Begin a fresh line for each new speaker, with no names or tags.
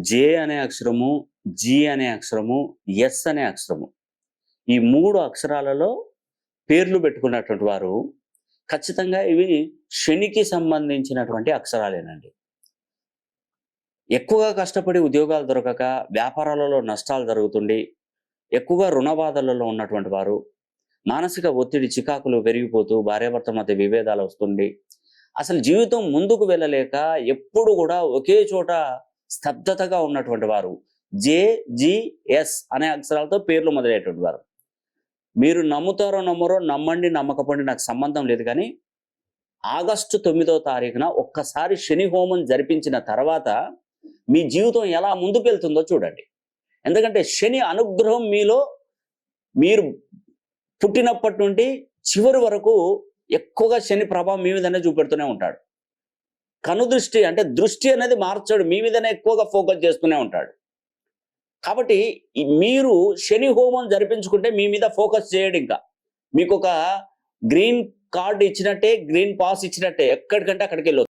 జే అనే అక్షరము, జి అనే అక్షరము, ఎస్ అనే అక్షరము. ఈ 3 అక్షరాలలో పేర్లు పెట్టుకున్నటువంటి వారు ఖచ్చితంగా ఇవి శనికి సంబంధించినటువంటి అక్షరాలేనండి. ఎక్కువగా కష్టపడి ఉద్యోగాలు దొరకక, వ్యాపారాలలో నష్టాలు జరుగుతుండి, ఎక్కువగా రుణ బాధలలో ఉన్నటువంటి వారు, మానసిక ఒత్తిడి, చికాకులు పెరిగిపోతూ భార్యాభర్త మధ్య విభేదాలు వస్తుండి, అసలు జీవితం ముందుకు వెళ్ళలేక ఎప్పుడు కూడా ఒకే చోట స్తబ్దతగా ఉన్నటువంటి వారు జే, జి, ఎస్ అనే అక్షరాలతో పేర్లు మొదలయ్యేటువంటి వారు. మీరు నమ్ముతారో నమ్మరో, నమ్మండి నమ్మకపోండి నాకు సంబంధం లేదు కానీ ఆగస్టు 9వ తారీఖున ఒక్కసారి శని హోమం జరిపించిన తర్వాత మీ జీవితం ఎలా ముందుకెళ్తుందో చూడండి. ఎందుకంటే శని అనుగ్రహం మీలో మీరు పుట్టినప్పటి నుండి చివరి వరకు ఎక్కువగా శని ప్రభావం మీ మీదనే చూపెడుతూనే ఉంటాడు. కనుదృష్టి అంటే దృష్టి అనేది మార్చాడు, మీ మీదనే ఎక్కువగా ఫోకస్ చేస్తూనే ఉంటాడు. కాబట్టి మీరు శని హోమం జరిపించుకుంటే మీ మీద ఫోకస్ చేయడు. ఇంకా మీకు ఒక గ్రీన్ కార్డ్ ఇచ్చినట్టే, గ్రీన్ పాస్ ఇచ్చినట్టే ఎక్కడికంటే అక్కడికి వెళ్ళొచ్చు.